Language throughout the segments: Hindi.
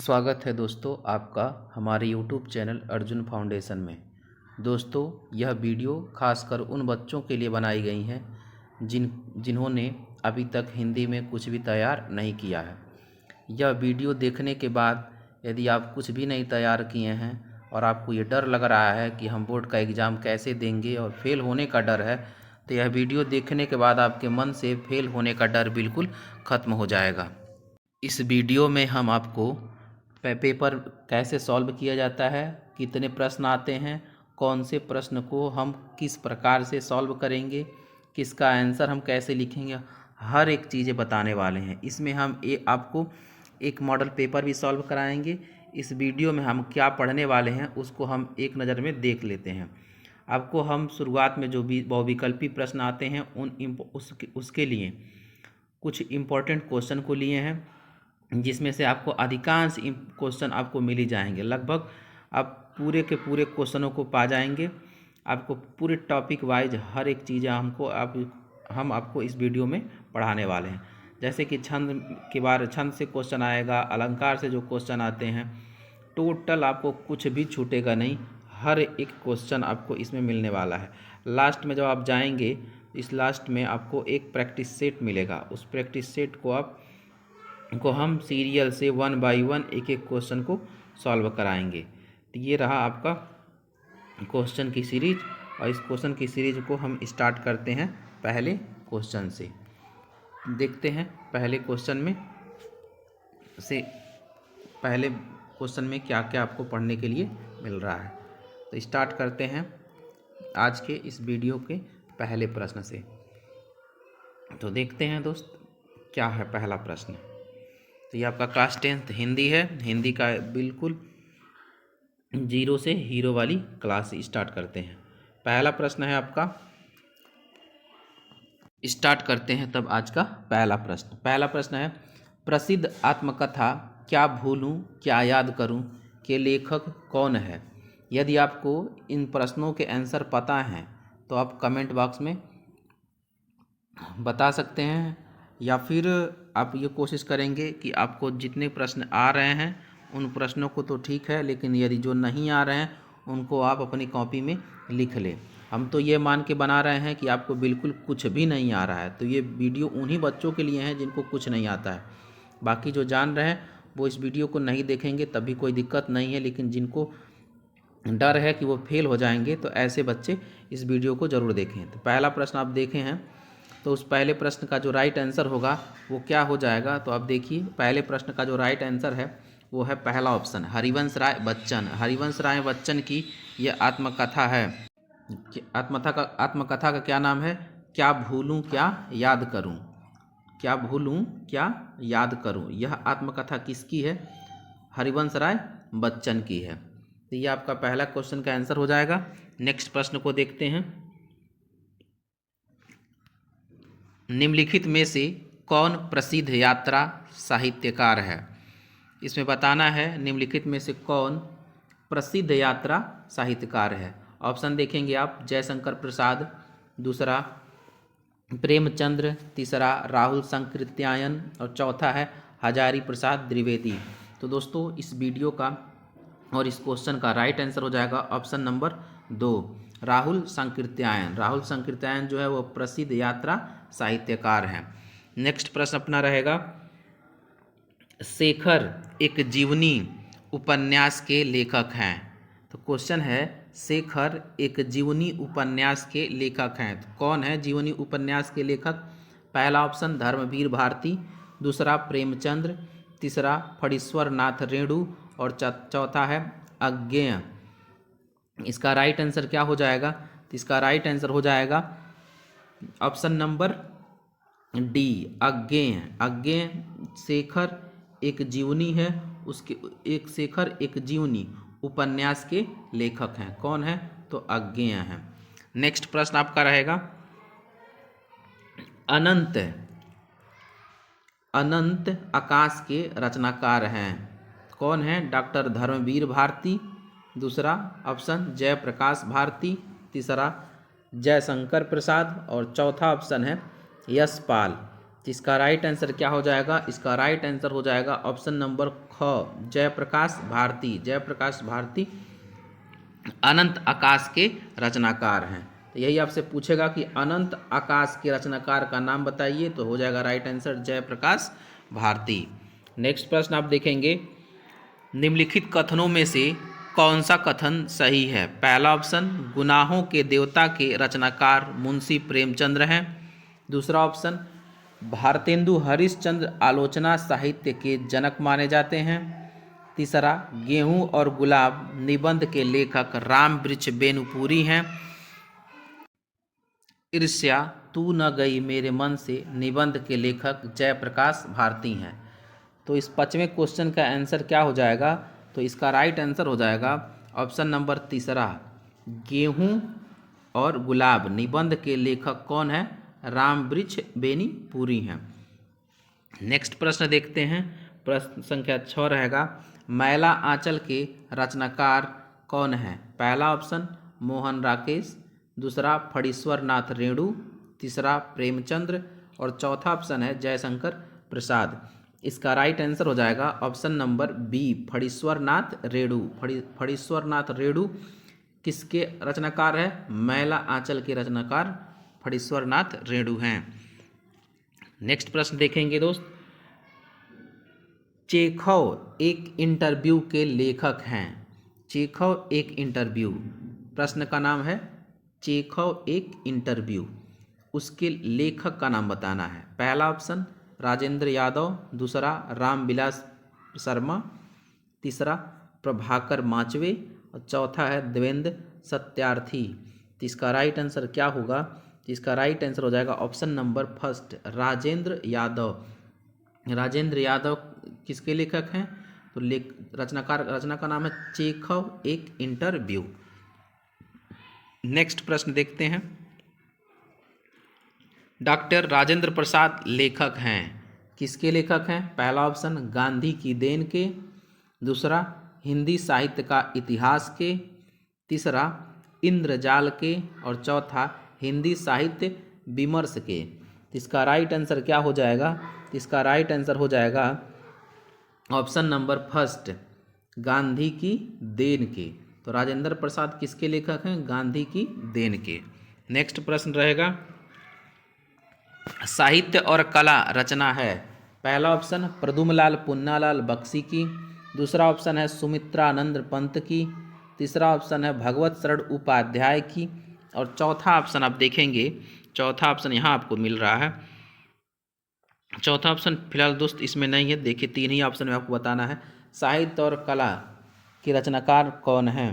स्वागत है दोस्तों आपका हमारे YouTube चैनल अर्जुन फाउंडेशन में। दोस्तों यह वीडियो खासकर उन बच्चों के लिए बनाई गई हैं जिन्होंने अभी तक हिंदी में कुछ भी तैयार नहीं किया है। यह वीडियो देखने के बाद यदि आप कुछ भी नहीं तैयार किए हैं और आपको ये डर लग रहा है कि हम बोर्ड का एग्ज़ाम कैसे देंगे और फेल होने का डर है, तो यह वीडियो देखने के बाद आपके मन से फेल होने का डर बिल्कुल ख़त्म हो जाएगा। इस वीडियो में हम आपको पेपर कैसे सॉल्व किया जाता है, कितने प्रश्न आते हैं, कौन से प्रश्न को हम किस प्रकार से सॉल्व करेंगे, किसका आंसर हम कैसे लिखेंगे, हर एक चीज़ें बताने वाले हैं। इसमें हम आपको एक मॉडल पेपर भी सॉल्व कराएंगे। इस वीडियो में हम क्या पढ़ने वाले हैं उसको हम एक नज़र में देख लेते हैं। आपको हम शुरुआत में जो भी बहुविकल्पी प्रश्न आते हैं उसके लिए कुछ इम्पोर्टेंट क्वेश्चन को लिए हैं, जिसमें से आपको अधिकांश क्वेश्चन आपको मिल ही जाएंगे। लगभग आप पूरे के पूरे क्वेश्चनों को पा जाएंगे। आपको पूरे टॉपिक वाइज हर एक चीज़ हम आपको इस वीडियो में पढ़ाने वाले हैं। जैसे कि छंद से क्वेश्चन आएगा, अलंकार से जो क्वेश्चन आते हैं, टोटल आपको कुछ भी छूटेगा नहीं। हर एक क्वेश्चन आपको इसमें मिलने वाला है। लास्ट में जब आप जाएंगे, इस लास्ट में आपको एक प्रैक्टिस सेट मिलेगा। उस प्रैक्टिस सेट को हम सीरियल से 1 बाय 1 एक एक क्वेश्चन को सॉल्व कराएंगे। तो ये रहा आपका क्वेश्चन की सीरीज, और इस क्वेश्चन की सीरीज को हम स्टार्ट करते हैं पहले क्वेश्चन से। देखते हैं पहले क्वेश्चन में क्या क्या आपको पढ़ने के लिए मिल रहा है। तो स्टार्ट करते हैं आज के इस वीडियो के पहले प्रश्न से। तो देखते हैं दोस्त क्या है पहला प्रश्न। तो ये आपका क्लास 10th हिंदी है। हिंदी का बिल्कुल 0 से हीरो वाली क्लास स्टार्ट करते हैं। पहला प्रश्न है आपका, स्टार्ट करते हैं तब आज का पहला प्रश्न है, प्रसिद्ध आत्मकथा क्या भूलूं क्या याद करूं के लेखक कौन है। यदि आपको इन प्रश्नों के आंसर पता हैं तो आप कमेंट बॉक्स में बता सकते हैं, या फिर आप ये कोशिश करेंगे कि आपको जितने प्रश्न आ रहे हैं उन प्रश्नों को तो ठीक है, लेकिन यदि जो नहीं आ रहे हैं उनको आप अपनी कॉपी में लिख लें। हम तो ये मान के बना रहे हैं कि आपको बिल्कुल कुछ भी नहीं आ रहा है, तो ये वीडियो उन्हीं बच्चों के लिए है जिनको कुछ नहीं आता है। बाकी जो जान रहे हैं वो इस वीडियो को नहीं देखेंगे तभी कोई दिक्कत नहीं है, लेकिन जिनको डर है कि वो फेल हो जाएंगे तो ऐसे बच्चे इस वीडियो को ज़रूर देखें। तो पहला प्रश्न आप देखे हैं, तो उस पहले प्रश्न का जो राइट आंसर होगा वो क्या हो जाएगा। तो आप देखिए पहले प्रश्न का जो राइट आंसर है वो है पहला ऑप्शन, हरिवंश राय बच्चन। हरिवंश राय बच्चन की यह आत्मकथा है। आत्मकथा का क्या नाम है, क्या भूलूं क्या याद करूं। क्या भूलूं क्या याद करूं, यह आत्मकथा किसकी है, हरिवंश राय बच्चन की है। तो ये आपका पहला क्वेश्चन का आंसर हो जाएगा। नेक्स्ट प्रश्न को देखते हैं, निम्नलिखित में से कौन प्रसिद्ध यात्रा साहित्यकार है। इसमें बताना है निम्नलिखित में से कौन प्रसिद्ध यात्रा साहित्यकार है। ऑप्शन देखेंगे आप, जयशंकर प्रसाद, दूसरा प्रेमचंद्र, तीसरा राहुल संकृत्यायन और चौथा है हजारी प्रसाद द्विवेदी। तो दोस्तों इस वीडियो का और इस क्वेश्चन का राइट आंसर हो जाएगा ऑप्शन नंबर 2, राहुल संकृत्यायन। राहुल संकृत्यायन जो है वो प्रसिद्ध यात्रा साहित्यकार हैं। नेक्स्ट प्रश्न अपना रहेगा, शेखर एक जीवनी उपन्यास के लेखक हैं। तो क्वेश्चन है, शेखर एक जीवनी उपन्यास के लेखक हैं, तो कौन है जीवनी उपन्यास के लेखक। पहला ऑप्शन धर्मवीर भारती, दूसरा प्रेमचंद्र, तीसरा फणीश्वर नाथ रेणु और चौथा है अज्ञेय। इसका राइट आंसर क्या हो जाएगा, तो इसका राइट आंसर हो जाएगा ऑप्शन नंबर डी, अज्ञेय। अज्ञेय शेखर एक जीवनी है, उसके एक शेखर एक जीवनी उपन्यास के लेखक हैं। कौन है, तो अज्ञेय हैं। नेक्स्ट प्रश्न आपका रहेगा, अनंत आकाश के रचनाकार हैं। कौन है, डॉक्टर धर्मवीर भारती, दूसरा ऑप्शन जयप्रकाश भारती, तीसरा जयशंकर प्रसाद और चौथा ऑप्शन है यशपाल। इसका राइट आंसर क्या हो जाएगा? इसका राइट आंसर हो जाएगा ऑप्शन नंबर ख, जयप्रकाश भारती। जयप्रकाश भारती अनंत आकाश के रचनाकार हैं। तो यही आपसे पूछेगा कि अनंत आकाश के रचनाकार का नाम बताइए, तो हो जाएगा right answer Jayaprakash Bharti. Next प्रश्न आप देखेंगे, निम्नलिखित कथनों में से कौन सा कथन सही है? पहला ऑप्शन, गुनाहों के देवता के रचनाकार मुंशी प्रेमचंद्र हैं। दूसरा ऑप्शन, भारतेंदु हरिश्चंद्र आलोचना साहित्य के जनक माने जाते हैं। तीसरा, गेहूं और गुलाब निबंध के लेखक राम वृक्ष बेनुपुरी हैं। ईर्ष्या तू न गई मेरे मन से निबंध के लेखक जयप्रकाश भारती हैं। तो इस 5वें क्वेश्चन का आंसर क्या हो जाएगा? तो इसका राइट आंसर हो जाएगा ऑप्शन नंबर तीसरा, गेहूं और गुलाब निबंध के लेखक कौन है? राम वृक्ष बेनीपुरी हैं। नेक्स्ट प्रश्न देखते हैं, प्रश्न संख्या 6 रहेगा, मैला आंचल के रचनाकार कौन है? पहला ऑप्शन मोहन राकेश, दूसरा फणीश्वर नाथ रेणु, तीसरा प्रेमचंद्र और चौथा ऑप्शन है जयशंकर प्रसाद। इसका राइट आंसर हो जाएगा option number B, Phanishwar Nath Renu. Phanishwar Nath Renu किसके रचनाकार है? मैला आंचल के रचनाकार फणीश्वर नाथ रेणु हैं। नेक्स्ट प्रश्न देखेंगे दोस्त, चेखव एक इंटरव्यू के लेखक हैं। चेखव एक इंटरव्यू, प्रश्न का नाम है चेखव एक इंटरव्यू, उसके लेखक का नाम बताना है। पहला ऑप्शन राजेंद्र यादव, दूसरा रामविलास शर्मा, तीसरा प्रभाकर माचवे और चौथा है देवेंद्र सत्यार्थी। तो इसका राइट आंसर क्या होगा? इसका राइट आंसर हो जाएगा option number first, Rajendra Yadav. Rajendra Yadav किसके लेखक हैं? तो रचना का नाम है चेखव एक इंटरव्यू। नेक्स्ट प्रश्न देखते हैं, डॉक्टर राजेंद्र प्रसाद लेखक हैं, किसके लेखक हैं? पहला ऑप्शन गांधी की देन के, दूसरा हिंदी साहित्य का इतिहास के, तीसरा इंद्रजाल के और चौथा हिंदी साहित्य विमर्श के। इसका राइट आंसर क्या हो जाएगा? इसका राइट आंसर हो जाएगा ऑप्शन नंबर फर्स्ट, गांधी की देन के। तो राजेंद्र प्रसाद किसके लेखक हैं? गांधी की देन के। नेक्स्ट प्रश्न रहेगा, साहित्य और कला रचना है। पहला ऑप्शन प्रदुमलाल पुन्नालाल बख्शी की, दूसरा ऑप्शन है सुमित्रानंद पंत की, तीसरा ऑप्शन है भगवत शरण उपाध्याय की और चौथा ऑप्शन आप देखेंगे, चौथा ऑप्शन यहाँ आपको मिल रहा है। चौथा ऑप्शन फिलहाल दोस्त इसमें नहीं है, देखिए 3 ही ऑप्शन में आपको बताना है, साहित्य और कला के रचनाकार कौन है?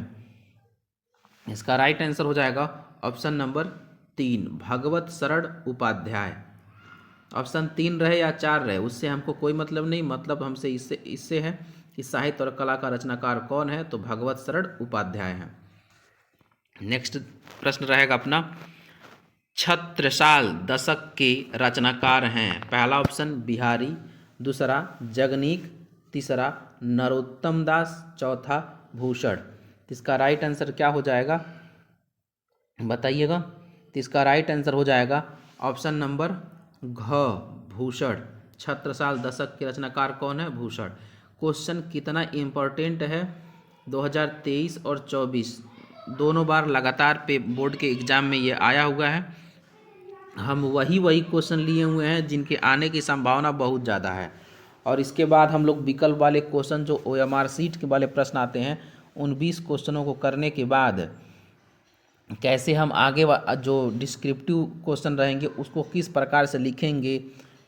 इसका राइट आंसर हो जाएगा ऑप्शन नंबर 3, भगवत शरण उपाध्याय। ऑप्शन 3 रहे या 4 रहे उससे हमको कोई मतलब नहीं, मतलब हमसे इससे है कि साहित्य और कला का रचनाकार कौन है? तो भगवत शरण उपाध्याय हैं। नेक्स्ट प्रश्न रहेगा अपना, छत्रसाल दशक के रचनाकार हैं। पहला ऑप्शन बिहारी, दूसरा जगनीक, तीसरा नरोत्तम दास, चौथा भूषण। इसका राइट आंसर क्या हो जाएगा बताइएगा? तो इसका राइट आंसर हो जाएगा ऑप्शन नंबर घ, भूषण। छत्रसाल दशक के रचनाकार कौन है? भूषण। क्वेश्चन कितना इम्पोर्टेंट है, 2023 और 24 दोनों बार लगातार पे बोर्ड के एग्ज़ाम में ये आया हुआ है। हम वही क्वेश्चन लिए हुए हैं जिनके आने की संभावना बहुत ज़्यादा है, और इसके बाद हम लोग विकल्प वाले क्वेश्चन जो OMR सीट के वाले प्रश्न आते हैं उन 20 क्वेश्चनों को करने के बाद कैसे हम आगे जो डिस्क्रिप्टिव क्वेश्चन रहेंगे उसको किस प्रकार से लिखेंगे,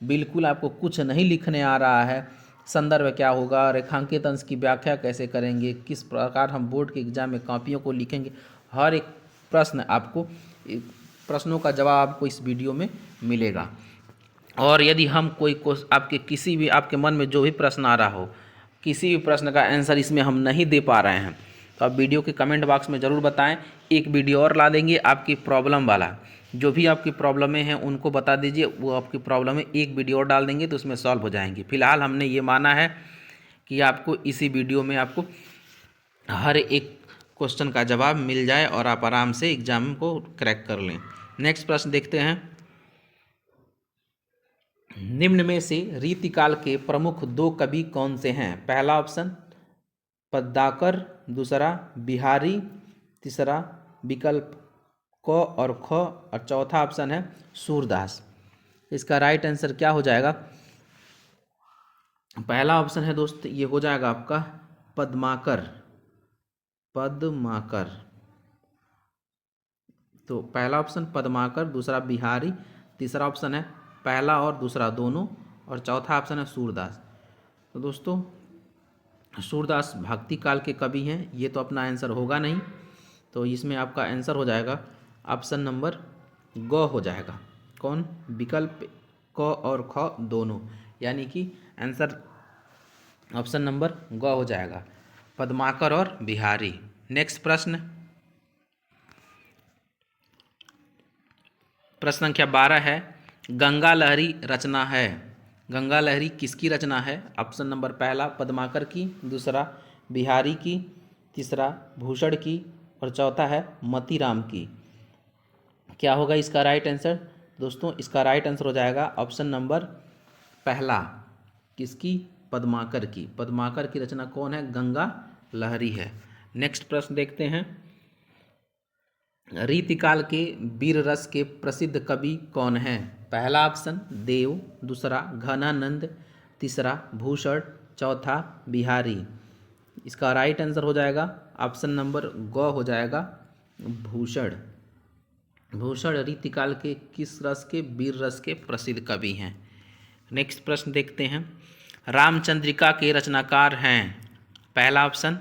बिल्कुल आपको कुछ नहीं लिखने आ रहा है, संदर्भ क्या होगा, रेखांकित अंश की व्याख्या कैसे करेंगे, किस प्रकार हम बोर्ड के एग्जाम में कॉपियों को लिखेंगे, हर एक प्रश्नों का जवाब आपको इस वीडियो में मिलेगा। और यदि हम आपके किसी भी आपके मन में जो भी प्रश्न आ रहा हो, किसी भी प्रश्न का आंसर इसमें हम नहीं दे पा रहे हैं, तो आप वीडियो के कमेंट बॉक्स में ज़रूर बताएं। एक वीडियो और ला देंगे आपकी प्रॉब्लम वाला, जो भी आपकी प्रॉब्लमें हैं उनको बता दीजिए, वो आपकी प्रॉब्लमें एक वीडियो और डाल देंगे तो उसमें सॉल्व हो जाएंगी। फिलहाल हमने ये माना है कि आपको इसी वीडियो में आपको हर एक क्वेश्चन का जवाब मिल जाए और आप आराम से एग्जाम को क्रैक कर लें। नेक्स्ट प्रश्न देखते हैं, निम्न में से रीतिकाल के प्रमुख दो कवि कौन से हैं? पहला ऑप्शन पद्माकर, दूसरा बिहारी, तीसरा विकल्प क और ख, और चौथा ऑप्शन है सूरदास। इसका राइट आंसर क्या हो जाएगा? पहला ऑप्शन है दोस्त, ये हो जाएगा आपका पद्माकर। पद्माकर, तो पहला ऑप्शन पद्माकर, दूसरा बिहारी, तीसरा ऑप्शन है पहला और दूसरा दोनों, और चौथा ऑप्शन है सूरदास। तो दोस्तों सूरदास भक्ति काल के कवि हैं, ये तो अपना आंसर होगा नहीं, तो इसमें आपका आंसर हो जाएगा ऑप्शन नंबर ग हो जाएगा। कौन? विकल्प क और ख दोनों, यानी कि आंसर ऑप्शन नंबर ग हो जाएगा, पद्माकर और बिहारी। नेक्स्ट प्रश्न, प्रश्न संख्या 12 है, गंगा लहरी रचना है। गंगा लहरी किसकी रचना है? ऑप्शन नंबर पहला पद्माकर की, दूसरा बिहारी की, तीसरा भूषण की, और चौथा है मतीराम की। क्या होगा इसका राइट आंसर? दोस्तों इसका राइट आंसर हो जाएगा ऑप्शन नंबर पहला, किसकी? पद्माकर की। पद्माकर की रचना कौन है? गंगा लहरी है। नेक्स्ट प्रश्न देखते हैं, रीतिकाल के वीर रस के प्रसिद्ध कवि कौन हैं? पहला ऑप्शन देव, दूसरा घनानंद, तीसरा भूषण, चौथा बिहारी। इसका राइट आंसर हो जाएगा ऑप्शन नंबर ग हो जाएगा, भूषण। भूषण रीतिकाल के किस रस के? वीर रस के प्रसिद्ध कवि हैं। नेक्स्ट प्रश्न देखते हैं, रामचंद्रिका के रचनाकार हैं। पहला ऑप्शन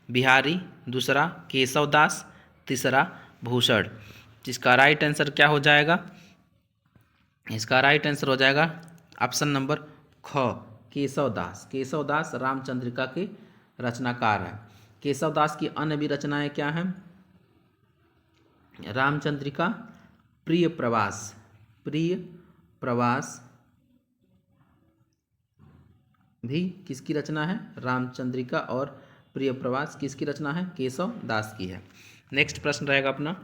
बिहारी, दूसरा केशवदास, तीसरा भूषण। जिसका राइट आंसर क्या हो जाएगा? इसका राइट आंसर हो जाएगा ऑप्शन नंबर ख, केशवदास। केशवदास रामचंद्रिका के रचनाकार हैं। केशवदास की अन्य भी रचनाएं क्या हैं? रामचंद्रिका, प्रिय प्रवास। प्रिय प्रवास भी किसकी रचना है? रामचंद्रिका, और प्रिय प्रवास किसकी रचना है? केशवदास की है। नेक्स्ट प्रश्न रहेगा अपना,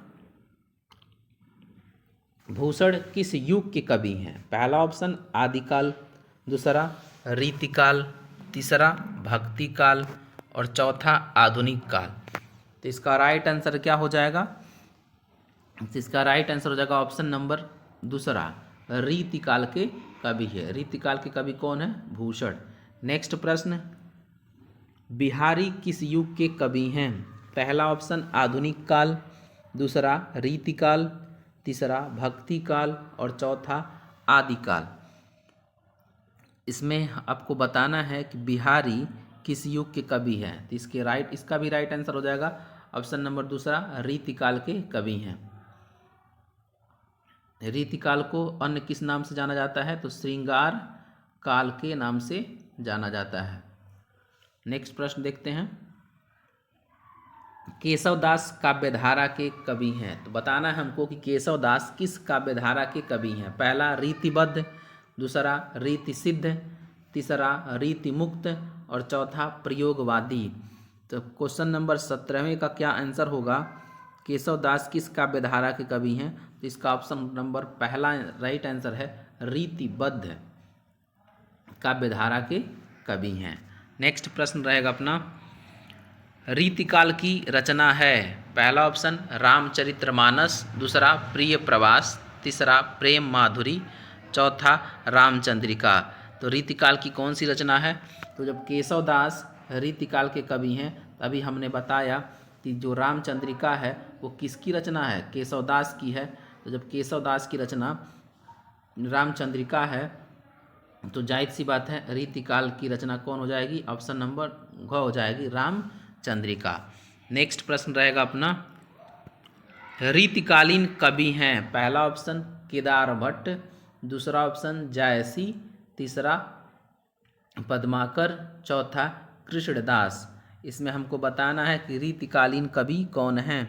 भूषण किस युग के कवि हैं? पहला ऑप्शन आदिकाल, दूसरा रीतिकाल, तीसरा भक्ति काल, और चौथा आधुनिक काल। तो इसका राइट आंसर क्या हो जाएगा? तो इसका राइट आंसर हो जाएगा ऑप्शन नंबर दूसरा, रीतिकाल के कवि है। रीतिकाल के कवि कौन है? भूषण। नेक्स्ट प्रश्न, बिहारी किस युग के कवि हैं? पहला ऑप्शन आधुनिक काल, दूसरा रीतिकाल, तीसरा भक्ति काल, और चौथा आदिकाल। इसमें आपको बताना है कि बिहारी किस युग के कवि हैं। तो इसका भी राइट आंसर हो जाएगा ऑप्शन नंबर दूसरा, रीतिकाल के कवि हैं। रीतिकाल को अन्य किस नाम से जाना जाता है? तो श्रृंगार काल के नाम से जाना जाता है। नेक्स्ट प्रश्न देखते हैं, केशवदास काव्यधारा के कवि हैं। तो बताना है हमको कि केशवदास किस काव्यधारा के कवि हैं। पहला रीतिबद्ध, दूसरा रीति सिद्ध, तीसरा रीति मुक्त, और चौथा प्रयोगवादी। तो क्वेश्चन नंबर 17वें का क्या आंसर होगा? केशवदास किस काव्यधारा के कवि हैं? तो इसका ऑप्शन नंबर पहला राइट आंसर है, रीतिबद्ध काव्यधारा के कवि हैं। नेक्स्ट प्रश्न रहेगा अपना, रीतिकाल की रचना है। पहला ऑप्शन रामचरितमानस, दूसरा प्रिय प्रवास, तीसरा प्रेम माधुरी, चौथा रामचंद्रिका। तो रीतिकाल की कौन सी रचना है? तो जब केशवदास रीतिकाल के कवि हैं, तभी हमने बताया कि जो रामचंद्रिका है वो किसकी रचना है? केशवदास की है। तो जब केशवदास की रचना रामचंद्रिका है, तो जाहिर सी बात है रीतिकाल की रचना कौन हो जाएगी? ऑप्शन नंबर घ हो जाएगी, रामचंद्रिका। नेक्स्ट प्रश्न रहेगा अपना, रीतिकालीन कवि हैं। पहला ऑप्शन केदार भट्ट, दूसरा ऑप्शन जायसी, तीसरा पद्माकर, चौथा कृष्णदास। इसमें हमको बताना है कि रीतिकालीन कवि कौन हैं।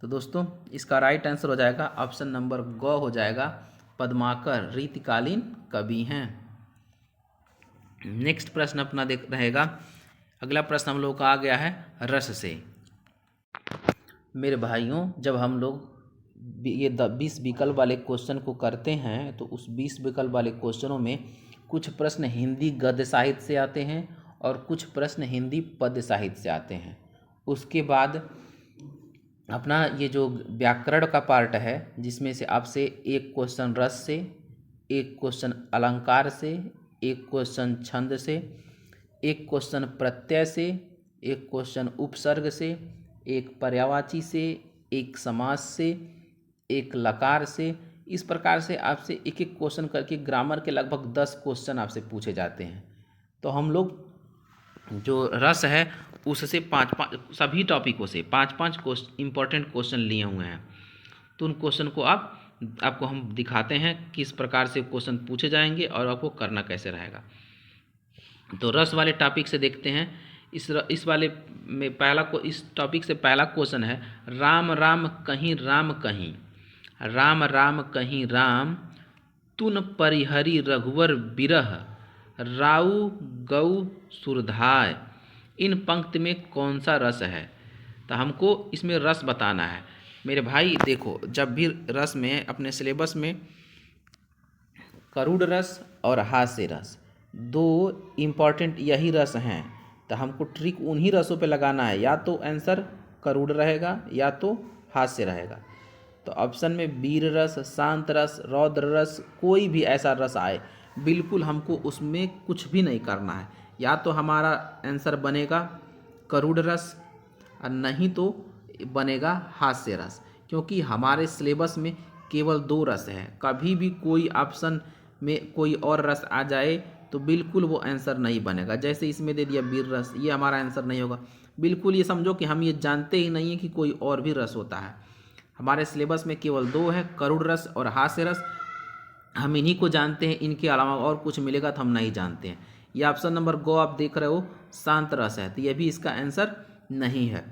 तो दोस्तों इसका राइट आंसर हो जाएगा ऑप्शन नंबर ग हो जाएगा, पद्माकर रीतिकालीन कवि हैं। नेक्स्ट प्रश्न अपना देख रहेगा, अगला प्रश्न हम लोग का आ गया है रस से। मेरे भाइयों, जब हम लोग ये 20 विकल्प वाले क्वेश्चन को करते हैं तो उस 20 विकल्प वाले क्वेश्चनों में कुछ प्रश्न हिंदी गद्य साहित्य से आते हैं और कुछ प्रश्न हिंदी पद्य साहित्य से आते हैं। उसके बाद अपना ये जो व्याकरण का पार्ट है जिसमें से आपसे एक क्वेश्चन रस से, एक क्वेश्चन अलंकार से, एक क्वेश्चन छंद से, एक क्वेश्चन प्रत्यय से, एक क्वेश्चन उपसर्ग से, एक पर्यायवाची से, एक समास से, एक लकार से। इस प्रकार से आपसे एक एक क्वेश्चन करके ग्रामर के लगभग 10 क्वेश्चन आपसे पूछे जाते हैं। तो हम लोग जो रस है उससे पाँच सभी टॉपिकों से पाँच इंपॉर्टेंट क्वेश्चन लिए हुए हैं। तो उन क्वेश्चन को आपको हम दिखाते हैं किस प्रकार से क्वेश्चन पूछे जाएंगे और आपको करना कैसे रहेगा। तो रस वाले टॉपिक से देखते हैं। इस वाले में इस टॉपिक से पहला क्वेश्चन है, राम राम कहीं राम कहीं, राम राम कहीं राम, तुन परिहरि रघुवर बिरह, राउ गौ सुरधाय। इन पंक्ति में कौन सा रस है? तो हमको इसमें रस बताना है। मेरे भाई देखो, जब भी रस में अपने सिलेबस में करूड़ रस और हास्य रस दो इम्पॉर्टेंट यही रस हैं, तो हमको ट्रिक उन्हीं रसों पे लगाना है। या तो आंसर करूड़ रहेगा या तो हास्य रहेगा। तो ऑप्शन में वीर रस, शांत रस, रौद्र रस, कोई भी ऐसा रस आए बिल्कुल हमको उसमें कुछ भी नहीं करना है। या तो हमारा आंसर बनेगा करूड़ रस और नहीं तो बनेगा हास्य रस, क्योंकि हमारे सिलेबस में केवल 2 रस है। कभी भी कोई ऑप्शन में कोई और रस आ जाए तो बिल्कुल वो आंसर नहीं बनेगा। जैसे इसमें दे दिया वीर रस, ये हमारा आंसर नहीं होगा। बिल्कुल ये समझो कि हम ये जानते ही नहीं है कि कोई और भी रस होता है। हमारे सिलेबस में केवल 2 है, करूड़ रस और हास्य रस। हम इन्हीं को जानते हैं, इनके अलावा और कुछ मिलेगा तो हम नहीं जानते हैं। ये ऑप्शन नंबर गो आप देख रहे हो शांत रस है, तो ये भी इसका आंसर नहीं है।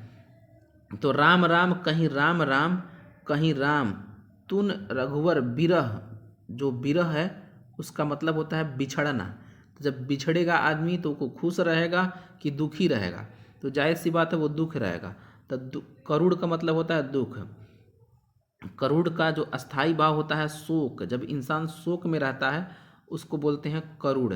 तो राम राम कहीं राम राम कहीं राम, तुन रघुवर बिरह, जो बिरह है उसका मतलब होता है बिछड़ना। तो जब बिछड़ेगा आदमी तो वो खुश रहेगा कि दुखी रहेगा? तो जाहिर सी बात है वो दुख रहेगा। तो करूड़ का मतलब होता है दुख। करूड़ का जो अस्थाई भाव होता है शोक, जब इंसान शोक में रहता है उसको बोलते हैं करूड़।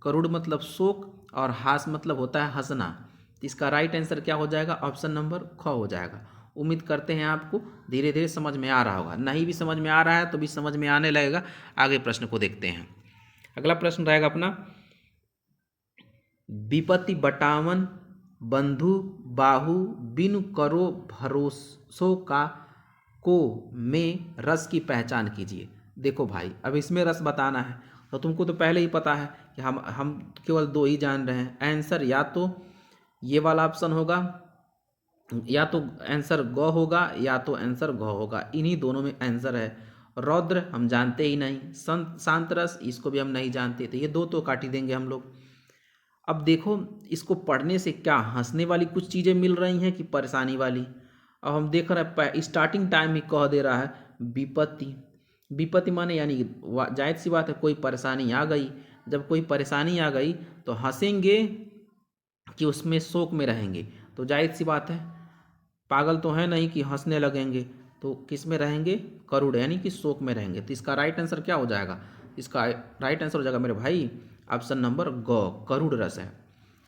करूड़ मतलब शोक और हास मतलब होता है हंसना। इसका राइट आंसर क्या हो जाएगा? ऑप्शन नंबर ख हो जाएगा। उम्मीद करते हैं आपको धीरे धीरे समझ में आ रहा होगा। नहीं भी समझ में आ रहा है तो भी समझ में आने लगेगा। आगे प्रश्न को देखते हैं। अगला प्रश्न रहेगा अपना, विपत्ति बटावन बंधु बाहु बिनु करो भरोसो का को में रस की पहचान कीजिए। देखो भाई, अब इसमें रस बताना है तो तुमको तो पहले ही पता है कि हम केवल 2 ही जान रहे हैं। आंसर या तो ये वाला ऑप्शन होगा, या तो आंसर ग होगा या तो आंसर घ होगा। इन्हीं दोनों में आंसर है। रौद्र हम जानते ही नहीं, शांत रस इसको भी हम नहीं जानते, तो ये 2 तो काट ही देंगे हम लोग। अब देखो, इसको पढ़ने से क्या हंसने वाली कुछ चीज़ें मिल रही हैं कि परेशानी वाली? अब हम देख रहे हैं स्टार्टिंग टाइम ही कह दे रहा है विपत्ति। विपत्ति माने यानी जायज़ सी बात है कोई परेशानी आ गई। जब कोई परेशानी आ गई तो हंसेंगे कि उसमें शोक में रहेंगे? तो जायज़ सी बात है, पागल तो है नहीं कि हंसने लगेंगे। तो किस में रहेंगे? करूड़, यानी कि शोक में रहेंगे। तो इसका राइट आंसर क्या हो जाएगा? इसका राइट आंसर हो जाएगा मेरे भाई ऑप्शन नंबर ग, करूड़ रस है।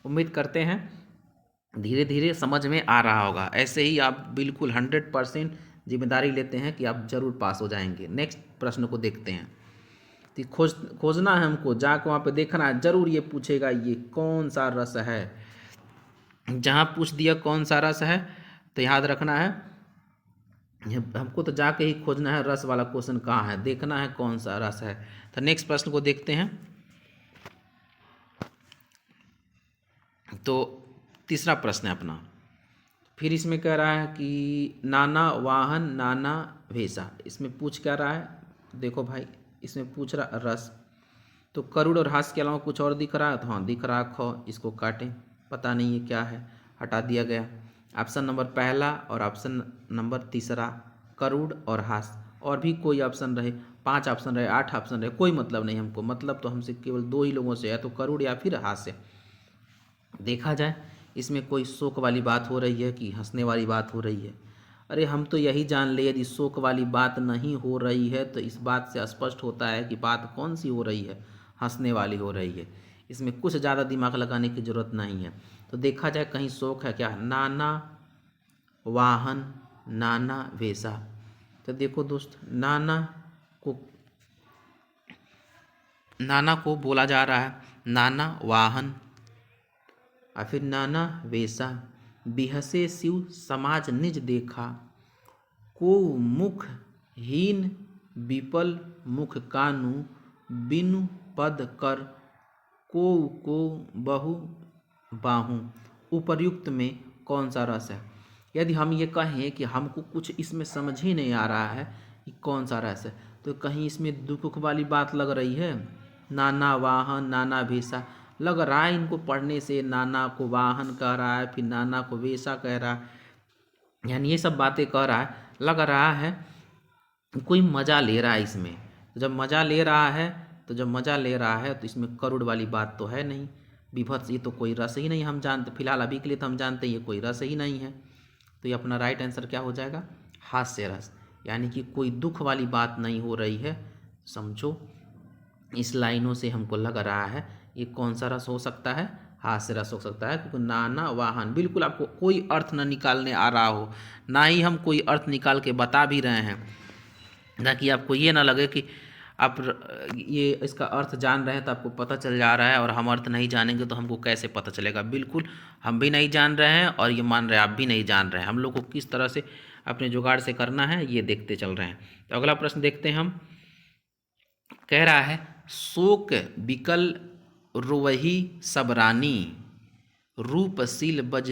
उम्मीद करते हैं धीरे धीरे समझ में आ रहा होगा। ऐसे ही आप बिल्कुल 100% जिम्मेदारी लेते हैं कि आप जरूर पास हो जाएंगे। नेक्स्ट प्रश्न को देखते हैं। तो खोजना है हमको, जाकर वहाँ पे देखना है, जरूर ये पूछेगा ये कौन सा रस है। जहाँ पूछ दिया कौन सा रस है तो याद रखना है हमको तो जाके ही खोजना है रस वाला क्वेश्चन कहाँ है, देखना है कौन सा रस है। तो नेक्स्ट प्रश्न को देखते हैं। तो तीसरा प्रश्न है अपना, फिर इसमें कह रहा है कि नाना वाहन नाना भेषा। इसमें पूछ क्या रहा है? देखो भाई, इसमें पूछ रहा रस। तो करूड़ और हास्य के अलावा कुछ और दिख रहा है? तो हाँ दिख रहा ख, इसको काटें, पता नहीं है क्या है, हटा दिया गया। ऑप्शन नंबर पहला और ऑप्शन नंबर तीसरा, करूड़ और हास्य। और भी कोई ऑप्शन रहे, 5 ऑप्शन रहे, 8 ऑप्शन रहे, कोई मतलब नहीं हमको। मतलब तो हमसे केवल 2 ही लोगों से है, तो करूड़ या फिर हास्य। देखा जाए इसमें कोई शोक वाली बात हो रही है कि हंसने वाली बात हो रही है? अरे हम तो यही जान लिए, यदि शोक वाली बात नहीं हो रही है तो इस बात से स्पष्ट होता है कि बात कौन सी हो रही है, हंसने वाली हो रही है। इसमें कुछ ज़्यादा दिमाग लगाने की ज़रूरत नहीं है। तो देखा जाए कहीं शोक है क्या, नाना वाहन नाना वेशा। तो देखो दोस्त, को नाना को बोला जा रहा है नाना वाहन और फिर नाना वेशा। बिहसे शिव समाज निज देखा, को मुख हीन विपल मुख कानु, बिनु पद कर को बहु बाहूं। उपर्युक्त में कौन सा रस है। यदि हम ये कहें कि हमको कुछ इसमें समझ ही नहीं आ रहा है कि कौन सा रस है, तो कहीं इसमें दुख वाली बात लग रही है। नाना वाहन नाना वेशा, लग रहा है इनको पढ़ने से नाना को वाहन कह रहा है, फिर नाना को वेशा कह रहा है, यानी ये सब बातें कह रहा है। लग रहा है कोई मज़ा ले रहा है इसमें। जब मज़ा ले रहा है तो इसमें करुड़ वाली बात तो है नहीं। विभत्स, ये तो कोई रस ही नहीं, हम जानते फिलहाल अभी के लिए तो हम जानते हैं ये कोई रस ही नहीं है। तो ये अपना राइट आंसर क्या हो जाएगा, हास्य रस। यानी कि कोई दुख वाली बात नहीं हो रही है। समझो, इस लाइनों से हमको लग रहा है ये कौन सा रस हो सकता है, हास्य रस हो सकता है। क्योंकि नाना वाहन, बिल्कुल आपको कोई अर्थ न निकालने आ रहा हो, ना ही हम कोई अर्थ निकाल के बता भी रहे हैं, ताकि आपको ये ना लगे कि आप ये इसका अर्थ जान रहे हैं तो आपको पता चल जा रहा है, और हम अर्थ नहीं जानेंगे तो हमको कैसे पता चलेगा। बिल्कुल हम भी नहीं जान रहे हैं और ये मान रहे हैं आप भी नहीं जान रहे हैं। हम लोग को किस तरह से अपने जुगाड़ से करना है ये देखते चल रहे हैं। तो अगला प्रश्न देखते हैं हम। कह रहा है शोक बिकल रोवही सबरानी, रूपशील बज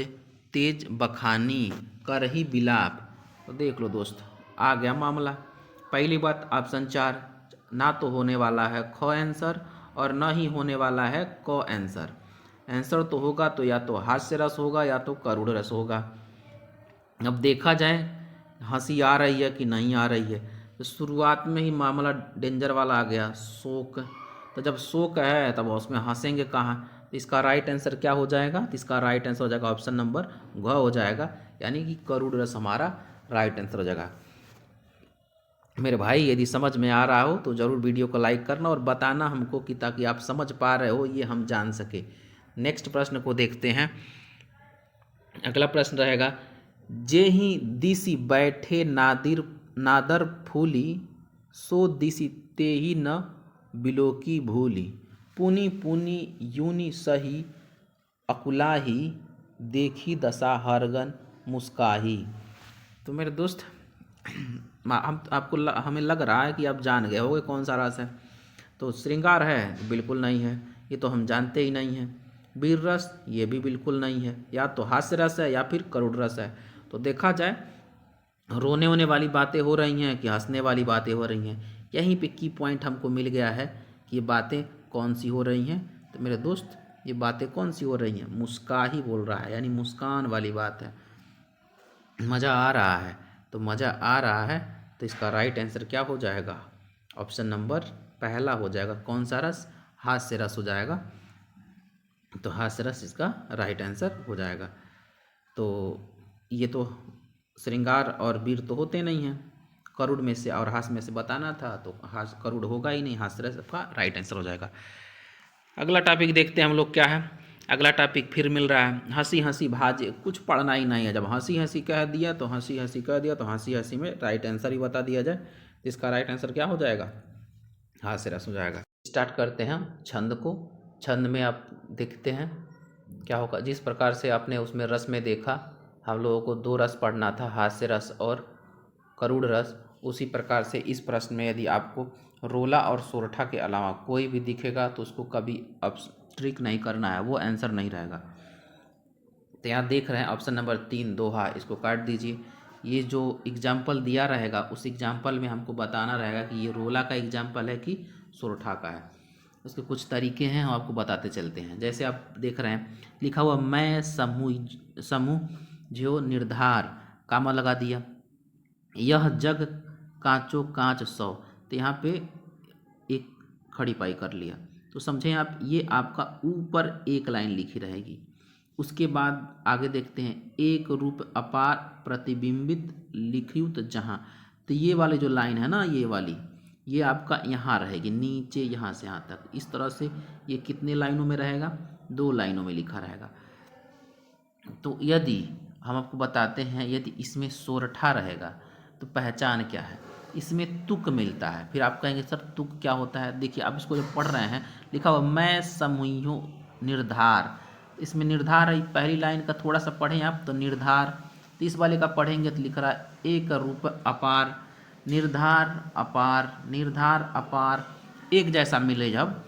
तेज बखानी, करही बिलाप। तो देख लो दोस्त, आ गया मामला। पहली बात ऑप्शन 4, ना तो होने वाला है ख आंसर और ना ही होने वाला है क आंसर। आंसर तो होगा तो या तो हास्य रस होगा या तो करुण रस होगा। अब देखा जाए हंसी आ रही है कि नहीं आ रही है। तो शुरुआत में ही मामला डेंजर वाला आ गया, शोक। तो जब शोक है तब उसमें हंसेंगे कहाँ। तो इसका राइट आंसर क्या हो जाएगा, तो इसका राइट आंसर हो जाएगा ऑप्शन नंबर घ हो जाएगा, यानी कि करुण रस हमारा राइट आंसर हो जाएगा। मेरे भाई यदि समझ में आ रहा हो तो ज़रूर वीडियो को लाइक करना और बताना हमको, कि ताकि आप समझ पा रहे हो ये हम जान सके। नेक्स्ट प्रश्न को देखते हैं। अगला प्रश्न रहेगा, जे ही दिसी बैठे नादर फूली, सो दिसी ते ही न बिलोकी भूली, पुनि पुनि यूनि सही अकुलाही, देखी दशा हरगन मुस्काही। तो मेरे दोस्त हमें लग रहा है कि आप जान गए होगे कौन सा रस है। तो श्रृंगार है, बिल्कुल नहीं है, ये तो हम जानते ही नहीं हैं। वीर रस, ये भी बिल्कुल नहीं है। या तो हास्य रस है या फिर करुण रस है। तो देखा जाए रोने होने वाली बातें हो रही हैं कि हंसने वाली बातें हो रही हैं, यहीं पे की पॉइंट हमको मिल गया है कि ये बातें कौन सी हो रही हैं। तो मेरे दोस्त ये बातें कौन सी हो रही हैं, मुस्काही बोल रहा है, यानी मुस्कान वाली बात है। मज़ा आ रहा है, तो मज़ा आ रहा है, तो इसका राइट आंसर क्या हो जाएगा, ऑप्शन नंबर पहला हो जाएगा। कौन सा रस, हास्य रस हो जाएगा। तो हास्य रस इसका राइट आंसर हो जाएगा। तो ये तो श्रृंगार और वीर तो होते नहीं हैं, करुड़ में से और हास्य में से बताना था, तो हास्य करुड़ होगा ही नहीं, हास्य रस का राइट आंसर हो जाएगा। अगला टॉपिक देखते हैं हम लोग क्या है। अगला टॉपिक फिर मिल रहा है, हंसी हंसी भाजे। कुछ पढ़ना ही नहीं है, जब हंसी हंसी कह दिया तो हंसी हंसी कह दिया, तो हंसी हंसी में राइट आंसर ही बता दिया जाए। इसका राइट आंसर क्या हो जाएगा, हास्य रस हो जाएगा। स्टार्ट करते हैं हम छंद को। छंद में आप देखते हैं क्या होगा। जिस प्रकार से आपने उसमें रस में देखा, हम लोगों को 2 रस पढ़ना था, हास्य रस और करुण रस। उसी प्रकार से इस प्रश्न में यदि आपको रोला और सोरठा के अलावा कोई भी दिखेगा तो उसको कभी अब ट्रिक नहीं करना है, वो आंसर नहीं रहेगा। तो यहाँ देख रहे हैं ऑप्शन नंबर 3 दोहा, इसको काट दीजिए। ये जो एग्जाम्पल दिया रहेगा उस एग्जाम्पल में हमको बताना रहेगा कि ये रोला का एग्जाम्पल है कि सोरठा का है। उसके कुछ तरीके हैं, हम आपको बताते चलते हैं। जैसे आप देख रहे हैं लिखा हुआ मैं समूह जो निर्धार, कामा लगा दिया। यह जग कांचो कांच सौ, तो यहाँ पे एक खड़ी पाई कर लिया। तो समझें आप, ये आपका ऊपर एक लाइन लिखी रहेगी, उसके बाद आगे देखते हैं, एक रूप अपार प्रतिबिंबित लिखयुत जहाँ। तो ये वाली जो लाइन है ना, ये वाली, ये आपका यहाँ रहेगी नीचे, यहाँ से यहाँ तक। इस तरह से ये कितने लाइनों में रहेगा, 2 लाइनों में लिखा रहेगा। तो यदि हम आपको बताते हैं, यदि इसमें सोरठा रहेगा तो पहचान क्या है, इसमें तुक मिलता है। फिर आप कहेंगे सर तुक क्या होता है। देखिए आप इसको जब पढ़ रहे हैं, लिखा हुआ मैं समूह निर्धार, इसमें निर्धार है, पहली लाइन का थोड़ा सा पढ़ें आप तो निर्धार। तो इस वाले का पढ़ेंगे तो लिख रहा है एक रूप अपार, निर्धार अपार, निर्धार अपार, एक जैसा मिले जब,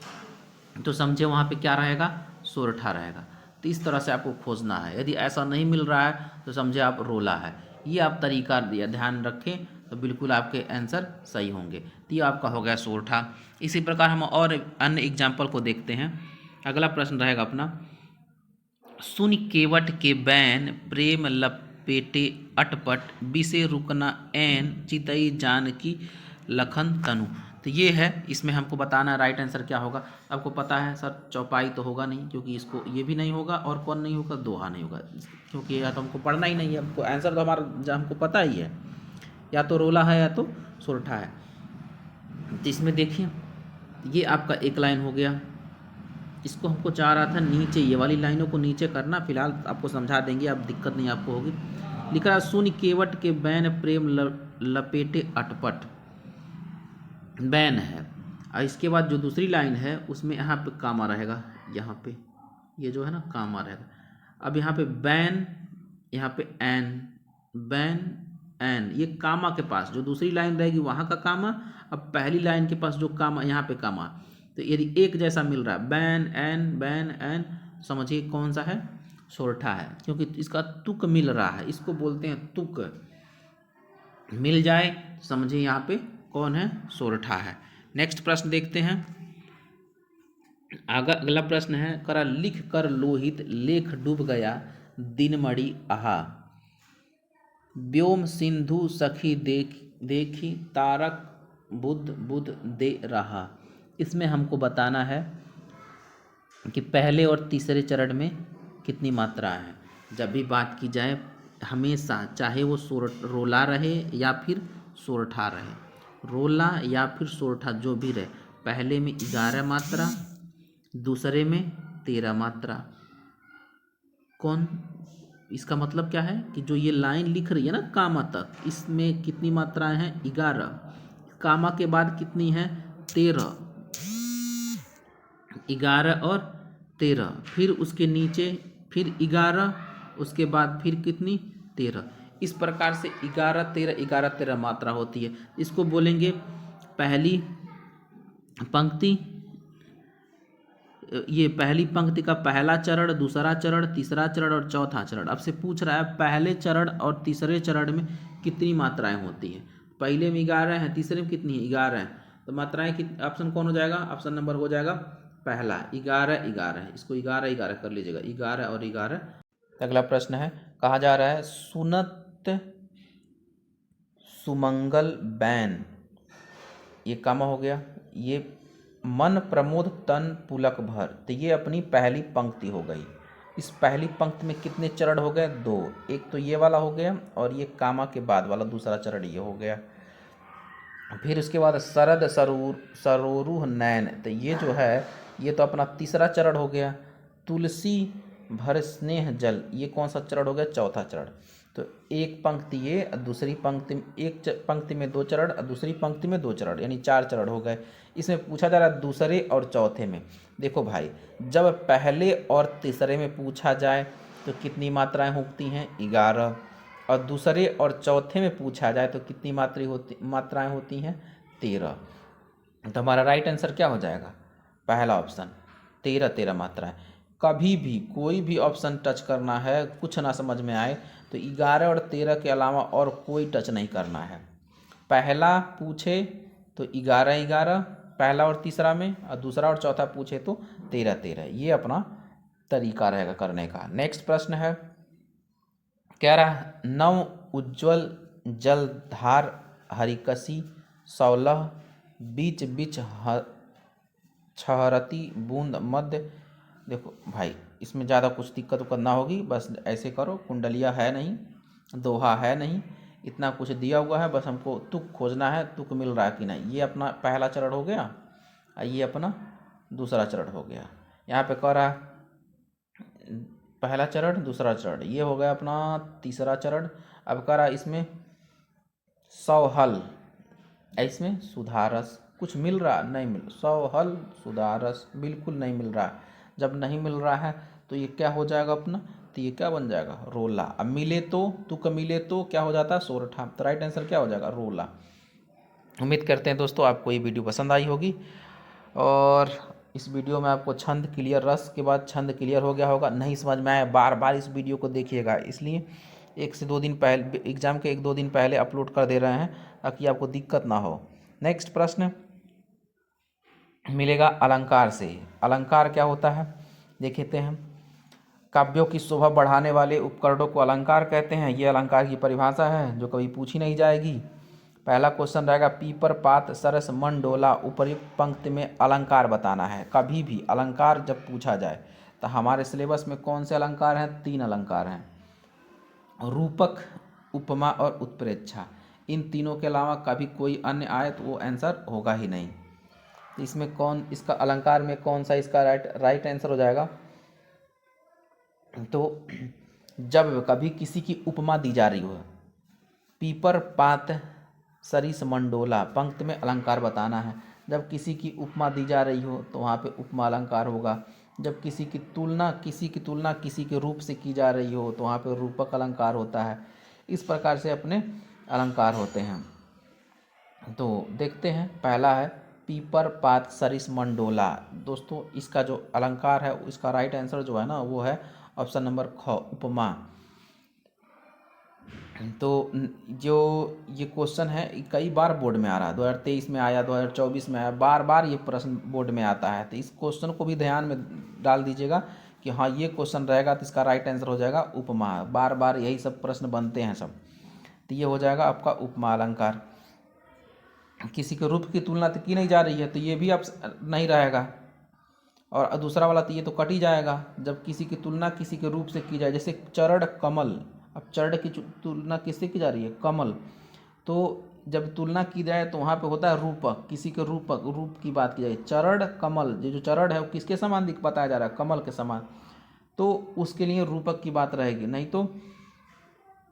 तो समझे वहाँ पे क्या रहेगा, सोरठा रहेगा। तो इस तरह से आपको खोजना है। यदि ऐसा नहीं मिल रहा है तो समझे आप रोला है। ये आप तरीका दिया, ध्यान रखें तो बिल्कुल आपके आंसर सही होंगे। तो ये आपका हो गया सोरठा। इसी प्रकार हम और अन्य एग्जाम्पल को देखते हैं। अगला प्रश्न रहेगा अपना, सुन केवट के बैन प्रेम लपेटे अटपट, बिसे रुकना ऐन चितई जानकी लखन तनु। तो ये है, इसमें हमको बताना है राइट आंसर क्या होगा। आपको पता है सर चौपाई तो होगा नहीं, क्योंकि इसको ये भी नहीं होगा और कौन नहीं होगा, दोहा नहीं होगा, क्योंकि यह तो हमको पढ़ना ही नहीं है। हमको आंसर तो हमारा जो हमको पता ही है, या तो रोला है या तो सोरठा है। तो इसमें देखिए ये आपका एक लाइन हो गया। इसको हमको चाह रहा था नीचे, ये वाली लाइनों को नीचे करना, फिलहाल आपको समझा देंगे, आप दिक्कत नहीं आपको होगी। लिख रहा सुन केवट के बैन प्रेम लपेटे अटपट, बैन है। और इसके बाद जो दूसरी लाइन है उसमें यहाँ पे कामा रहेगा, यहाँ पे ये जो है ना कामा रहेगा। अब यहाँ पे बैन, यहाँ पे एन, बैन एन, ये कामा के पास जो दूसरी लाइन रहेगी वहाँ का कामा, अब पहली लाइन के पास जो कामा, यहाँ पे कामा। तो यदि एक जैसा मिल रहा है बैन एन, समझिए कौन सा है, सोरठा है, क्योंकि इसका तुक मिल रहा है, इसको बोलते हैं तुक। मिल जाए समझिए यहाँ पे कौन है, सोरठा है। नेक्स्ट प्रश्न देखते हैं। अगला प्रश्न है, करा लिख कर लोहित लेख डूब गया, दिनमणि आहा, व्योम सिंधु सखी देखी, तारक बुध बुध दे रहा। इसमें हमको बताना है कि पहले और तीसरे चरण में कितनी मात्राएं हैं। जब भी बात की जाए हमेशा, चाहे वो रोला रहे या फिर सोरठा रहे, रोला या फिर सोरठा जो भी रहे, पहले में 11 मात्रा, दूसरे में 13 मात्रा। कौन, इसका मतलब क्या है कि जो ये लाइन लिख रही है ना कामा तक, इसमें कितनी मात्राएं हैं, 11। कामा के बाद कितनी है, 13, 11 और 13, फिर उसके नीचे फिर 11, उसके बाद फिर कितनी, 13। इस प्रकार से 11 13 11 13 मात्रा होती है। इसको बोलेंगे पहली पंक्ति, ये पहली पंक्ति का पहला चरण, दूसरा चरण, तीसरा चरण और चौथा चरण। अब से पूछ रहा है पहले चरण और तीसरे चरण में कितनी मात्राएं होती हैं। पहले में 11 है, तीसरे में कितनी है, 11 है। तो मात्राएं की ऑप्शन कौन हो जाएगा, ऑप्शन नंबर हो जाएगा पहला, 11 11। इसको 11 11 कर लीजिएगा, 11 और 11। अगला प्रश्न है, कहा जा रहा है सुनत सुमंगल बैन, ये कामा हो गया, ये मन प्रमोद तन पुलक भर। तो ये अपनी पहली पंक्ति हो गई। इस पहली पंक्ति में कितने चरण हो गए, 2। एक तो ये वाला हो गया और ये कामा के बाद वाला दूसरा चरण ये हो गया। फिर उसके बाद शरद सरोरुह नैन, तो ये जो है ये तो अपना तीसरा चरण हो गया। तुलसी भर स्नेह जल, ये कौन सा चरण हो गया, चौथा चरण। तो एक पंक्ति ये, दूसरी पंक्ति में एक पंक्ति में 2 चरण, दूसरी पंक्ति में 2 चरण, यानी 4 चरण हो गए। इसमें पूछा जा रहा है दूसरे और चौथे में। देखो भाई, जब पहले और तीसरे में पूछा जाए तो कितनी मात्राएं होती हैं, 11, और दूसरे और चौथे में पूछा जाए तो कितनी मात्राएं होती हैं, 13। तो हमारा राइट आंसर क्या हो जाएगा, पहला ऑप्शन, 13 13 मात्राएं। कभी भी कोई भी ऑप्शन टच करना है, कुछ ना समझ में आए तो 11 और 13 के अलावा और कोई टच नहीं करना है। पहला पूछे तो 11 11 पहला और तीसरा में, और दूसरा और चौथा पूछे तो 13 13। ये अपना तरीका रहेगा करने का। नेक्स्ट प्रश्न है, कह रहा है नव उज्ज्वल जलधार हरिकसी, 16 बीच छहरती बूंद मध्य। देखो भाई, इसमें ज़्यादा कुछ दिक्कत ना होगी, बस ऐसे करो। कुंडलिया है नहीं, दोहा है नहीं, इतना कुछ दिया हुआ है, बस हमको तुक खोजना है, तुक मिल रहा है कि नहीं। ये अपना पहला चरण हो गया, ये अपना दूसरा चरण हो गया। यहाँ पे कह रहा है पहला चरण दूसरा चरण, ये हो गया अपना तीसरा चरण। अब कह रहा है इसमें सौहल, इसमें सुधारस कुछ मिल रहा नहीं, मिल सौहल सुधारस बिल्कुल नहीं मिल रहा। जब नहीं मिल रहा है तो ये क्या हो जाएगा अपना, तो ये क्या बन जाएगा, रोला। अब मिले तो तुक मिले तो क्या हो जाता है, सोरठा। तो राइट आंसर क्या हो जाएगा, रोला। उम्मीद करते हैं दोस्तों आपको ये वीडियो पसंद आई होगी, और इस वीडियो में आपको छंद क्लियर, रस के बाद छंद क्लियर हो गया होगा। नहीं समझ में आया बार बार इस वीडियो को देखिएगा, इसलिए 1 से 2 दिन पहले, एग्ज़ाम के 1-2 दिन पहले अपलोड कर दे रहे हैं ताकि आपको दिक्कत ना हो। नेक्स्ट प्रश्न मिलेगा अलंकार से। अलंकार क्या होता है देखते हैं। काव्यों की शोभा बढ़ाने वाले उपकरणों को अलंकार कहते हैं। ये अलंकार की परिभाषा है जो कभी पूछी नहीं जाएगी। पहला क्वेश्चन रहेगा पीपर पात सरस मन डोला, उपर्युक्त पंक्ति में अलंकार बताना है। कभी भी अलंकार जब पूछा जाए तो हमारे सिलेबस में कौन से अलंकार हैं, 3 अलंकार हैं, रूपक, उपमा और उत्प्रेक्षा। इन तीनों के अलावा कभी कोई अन्य आए तो वो आंसर होगा ही नहीं। तो इसमें कौन, इसका अलंकार में कौन सा इसका राइट आंसर हो जाएगा, तो जब कभी किसी की उपमा दी जा रही हो, पीपर पात सरिस मंडोला, पंक्ति में अलंकार बताना है। जब किसी की उपमा दी जा रही हो तो वहाँ पे उपमा अलंकार होगा। जब किसी की तुलना किसी के रूप से की जा रही हो तो वहाँ पे रूपक अलंकार होता है। इस प्रकार से अपने अलंकार होते हैं। तो देखते हैं, पहला है पीपर पात सरिस मंडोला। दोस्तों इसका जो अलंकार है, इसका राइट आंसर जो है ना, वो है ऑप्शन नंबर ख, उपमा। तो जो ये क्वेश्चन है कई बार बोर्ड में आ रहा है, 2023 में आया, 2024 में आया, बार बार ये प्रश्न बोर्ड में आता है। तो इस क्वेश्चन को भी ध्यान में डाल दीजिएगा कि हाँ ये क्वेश्चन रहेगा तो इसका राइट आंसर हो जाएगा उपमा। बार बार यही सब प्रश्न बनते हैं सब, तो ये हो जाएगा आपका उपमा अलंकार। किसी के रूप की तुलना तो की नहीं जा रही है तो ये भी अब नहीं रहेगा। और दूसरा वाला तो ये तो कट ही जाएगा। जब किसी की तुलना किसी के रूप से की जाए, जैसे चरण कमल, अब चरण की तुलना किससे की जा रही है, कमल। तो जब तुलना की जाए तो वहाँ पे होता है रूपक, किसी के रूप की बात की जाए। चरण कमल, ये जो चरण है वो किसके समान बताया जा रहा है, कमल के समान, तो उसके लिए रूपक की बात रहेगी। नहीं तो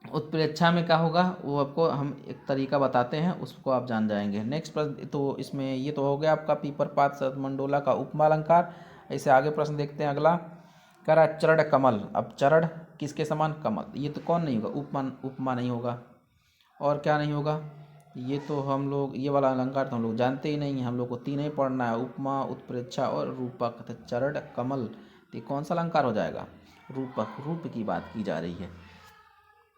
उत्प्रेक्षा में क्या होगा वो आपको हम एक तरीका बताते हैं, उसको आप जान जाएंगे। नेक्स्ट प्रश्न, तो इसमें ये तो हो गया आपका पीपर पात सरस मंडोला का उपमा अलंकार। ऐसे आगे प्रश्न देखते हैं। अगला कह रहा है चरण कमल। अब चरण किसके समान, कमल। ये तो कौन नहीं होगा, उपमा नहीं होगा। और क्या नहीं होगा, ये तो हम लोग, ये वाला अलंकार तो हम लोग जानते ही नहीं है, हम लोग को 3 ही पढ़ना है, उपमा, उत्प्रेक्षा और रूपक। तो चरण कमल, तो ये कौन सा अलंकार हो जाएगा, रूपक, रूप की बात की जा रही है।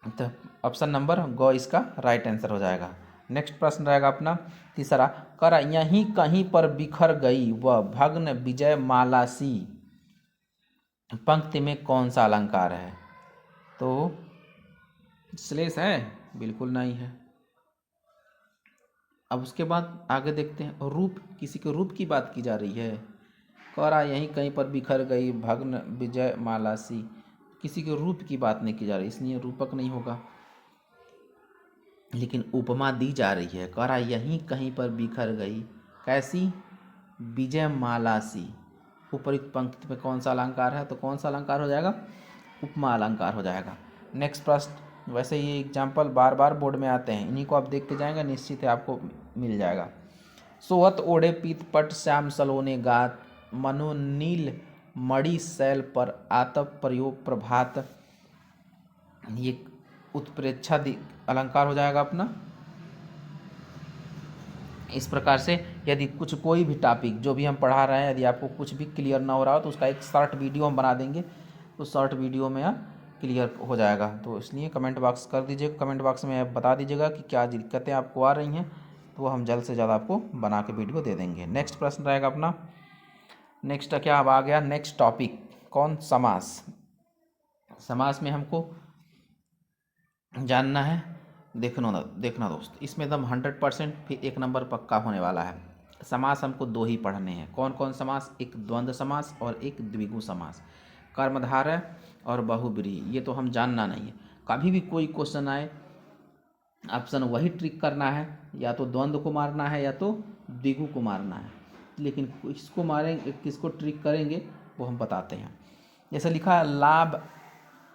तो ऑप्शन नंबर ग इसका राइट आंसर हो जाएगा। नेक्स्ट प्रश्न रहेगा अपना तीसरा, कर यहीं कहीं पर बिखर गई वह भग्न विजय माला सी, पंक्ति में कौन सा अलंकार है। तो श्लेष है, बिल्कुल नहीं है। अब उसके बाद आगे देखते हैं, रूप, किसी के रूप की बात की जा रही है। कह रहा यहीं कहीं पर बिखर गई भग्न विजय माला सी, किसी के रूप की बात नहीं की जा रही, इसलिए रूपक नहीं होगा। लेकिन उपमा दी जा रही है, कह रहा यहीं कहीं पर बिखर गई, कैसी, विजय माला सी। उपयुक्त पंक्ति में कौन सा अलंकार है, तो कौन सा अलंकार हो जाएगा, उपमा अलंकार हो जाएगा। नेक्स्ट प्रश्न, वैसे ये एग्जाम्पल बार बार बोर्ड में आते हैं, इन्हीं को आप देख के जाएंगे, निश्चित है आपको मिल जाएगा। सोहत ओढ़े पीत पट श्याम सलोने गात, मनो नील मणि शैल पर आतप प्रयोग प्रभात। ये उत्प्रेक्षा अलंकार हो जाएगा अपना। इस प्रकार से यदि कुछ कोई भी टॉपिक जो भी हम पढ़ा रहे हैं, यदि आपको कुछ भी क्लियर ना हो रहा हो तो उसका एक शॉर्ट वीडियो हम बना देंगे, तो शॉर्ट वीडियो में आप क्लियर हो जाएगा। तो इसलिए कमेंट बॉक्स कर दीजिएगा, कमेंट बॉक्स में आप बता दीजिएगा कि क्या दिक्कतें आपको आ रही हैं, तो वो हम जल्द से जल्द आपको बना के वीडियो दे देंगे। नेक्स्ट प्रश्न रहेगा अपना, नेक्स्ट क्या अब आ गया, नेक्स्ट टॉपिक कौन, समास। समास में हमको जानना है, देखना दोस्त, इसमें एकदम 100% फिर 1 नंबर पक्का होने वाला है। समास हमको 2 ही पढ़ने हैं। कौन कौन समास, एक द्वंद्व समास और एक द्विगु समास। कर्मधारय और बहुब्रीहि, ये तो हम जानना नहीं है। कभी भी कोई क्वेश्चन आए ऑप्शन वही ट्रिक करना है, या तो द्वंद्व को मारना है या तो द्विगु को मारना है, लेकिन किसको मारेंगे किसको ट्रिक करेंगे वो हम बताते हैं। जैसे लिखा है लाभ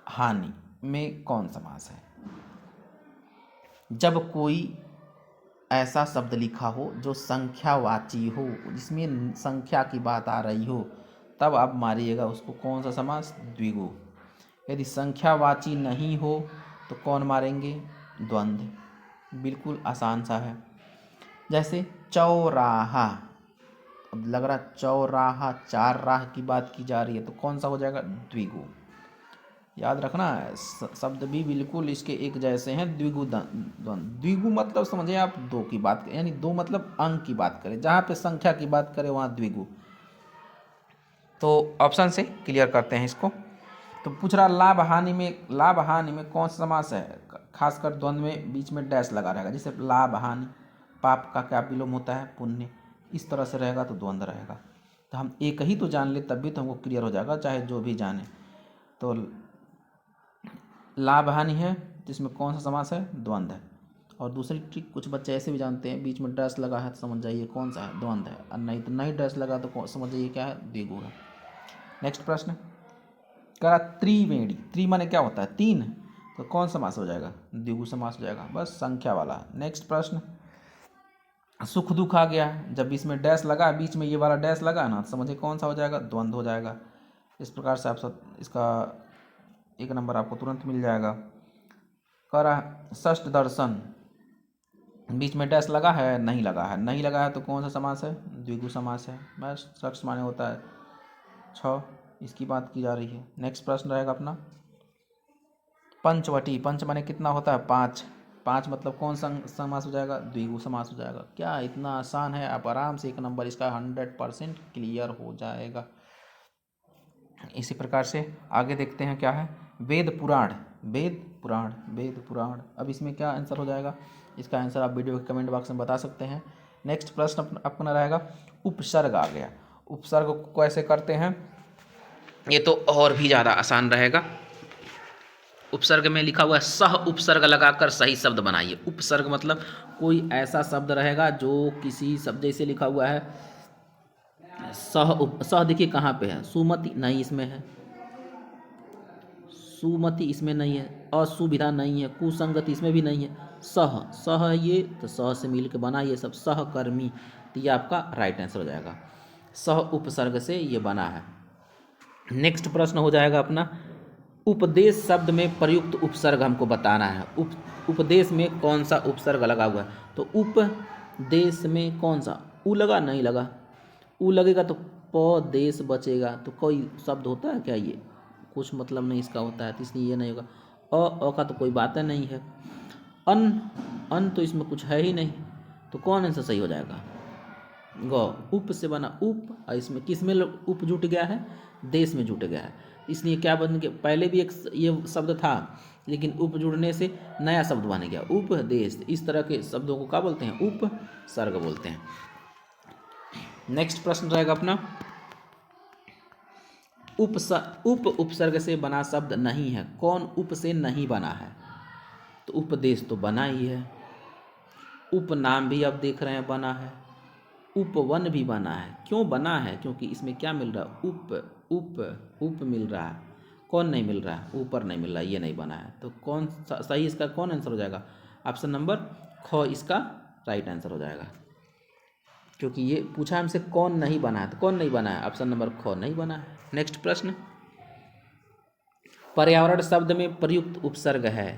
हानि में कौन समास है? जब कोई ऐसा शब्द लिखा हो जो संख्यावाची हो, जिसमें संख्या की बात आ रही हो, तब आप मारिएगा उसको कौन सा समास? द्विगु। यदि संख्यावाची नहीं हो तो कौन मारेंगे? द्वंद्व। बिल्कुल आसान सा है। जैसे चौराहा, अब लग रहा चौराहा, चार राह की बात की जा रही है, तो कौन सा हो जाएगा? द्विगु। याद रखना है, शब्द भी बिल्कुल इसके एक जैसे हैं, द्विगु द्वंद्व। द्विगु मतलब समझे आप दो की बात करें, यानी दो मतलब अंक की बात करें, जहाँ पे संख्या की बात करें वहाँ द्विगु। तो ऑप्शन से क्लियर करते हैं इसको। तो पूछ रहा लाभ हानि में कौन सा समास है? खासकर द्वंद्व में बीच में डैश लगा रहेगा, जैसे लाभ हानि, पाप का क्या विलोम होता है? पुण्य। इस तरह से रहेगा तो द्वंद्व रहेगा। तो हम एक ही तो जान ले तब भी तो हमको क्लियर हो जाएगा, चाहे जो भी जाने। तो लाभ हानि है जिसमें कौन सा समास है? द्वंद्व है। और दूसरी ट्रिक कुछ बच्चे ऐसे भी जानते हैं, बीच में डैश लगा है तो समझ जाइए कौन सा है? द्वंद्व है, और नहीं तो नहीं डैश लगा तो समझ जाइए क्या है? द्विगु है। नेक्स्ट प्रश्न कह रहा त्रिवेणी, त्रि माने क्या होता है? तीन, तो कौन समास हो जाएगा? द्विगु समास हो जाएगा, बस संख्या वाला। नेक्स्ट प्रश्न सुख दुख आ गया, जब इसमें डैश लगा, बीच में ये वाला डैश लगा ना, तो समझिए कौन सा हो जाएगा? द्वंद्व हो जाएगा। इस प्रकार से आप सब इसका 1 नंबर आपको तुरंत मिल जाएगा। कह रहा षष्ठ दर्शन, बीच में डैश लगा है? नहीं लगा है। नहीं लगा है तो कौन सा समास है? द्विगु समास है। बस षष्ठ माने होता है 6, इसकी बात की जा रही है। नेक्स्ट प्रश्न रहेगा अपना पंचवटी, पंच माने कितना होता है? 5, 5 मतलब कौन सा समास हो जाएगा? द्विगु समास हो जाएगा। क्या इतना आसान है? आप आराम से 1 नंबर इसका 100% क्लियर हो जाएगा। इसी प्रकार से आगे देखते हैं क्या है। वेद पुराण, वेद पुराण, वेद पुराण, अब इसमें क्या आंसर हो जाएगा? इसका आंसर आप वीडियो के कमेंट बॉक्स में बता सकते हैं। नेक्स्ट प्रश्न अपना रहेगा उपसर्ग आ गया। उपसर्ग को कैसे करते हैं? ये तो और भी ज़्यादा आसान रहेगा। उपसर्ग में लिखा हुआ है सह उपसर्ग लगाकर सही शब्द बनाइए। उपसर्ग मतलब कोई ऐसा शब्द रहेगा जो किसी शब्द जैसे लिखा हुआ है सह देखिए कहाँ पे है? सुमति नहीं इसमें है, सुमति इसमें नहीं है, असुविधा नहीं है, कुसंगति इसमें भी नहीं है। सह, सह ये तो सह से मिल के बना ये सब, सहकर्मी, तो ये आपका राइट आंसर हो जाएगा। सह उपसर्ग से ये बना है। नेक्स्ट प्रश्न हो जाएगा अपना उपदेश शब्द में प्रयुक्त उपसर्ग हमको बताना है। उपदेश में कौन सा उपसर्ग लगा हुआ है? तो उपदेश में कौन सा? उ लगा? नहीं लगा। उ लगेगा तो प देश बचेगा, तो कोई शब्द होता है क्या? ये कुछ मतलब नहीं इसका होता है, तो इसलिए ये नहीं होगा। अ का तो कोई बात नहीं है। अन तो इसमें कुछ है ही नहीं, तो कौन आंसर सही हो जाएगा? ग, उप से बना उप, और इसमें किस में उप जुट गया है? देश में जुट गया है, इसलिए क्या बन गया? पहले भी एक ये शब्द था, लेकिन उप जुड़ने से नया शब्द बन गया उपदेश। इस तरह के शब्दों को क्या बोलते हैं? उपसर्ग बोलते हैं। नेक्स्ट प्रश्न रहेगा अपना उप उपसर्ग से बना शब्द नहीं है, कौन उप से नहीं बना है? तो उपदेश तो बना ही है, उपनाम भी आप देख रहे हैं बना है, उपवन भी बना है। क्यों बना है? क्योंकि इसमें क्या मिल रहा है? उप मिल रहा है। कौन नहीं मिल रहा है? ऊपर नहीं मिल रहा है, ये नहीं बना है। तो कौन सही इसका कौन आंसर हो जाएगा? ऑप्शन नंबर ख इसका राइट आंसर हो जाएगा, क्योंकि ये पूछा हमसे कौन नहीं बना है, तो कौन नहीं बना है? ऑप्शन नंबर ख नहीं बना है। नेक्स्ट प्रश्न पर्यावरण शब्द में प्रयुक्त उपसर्ग है।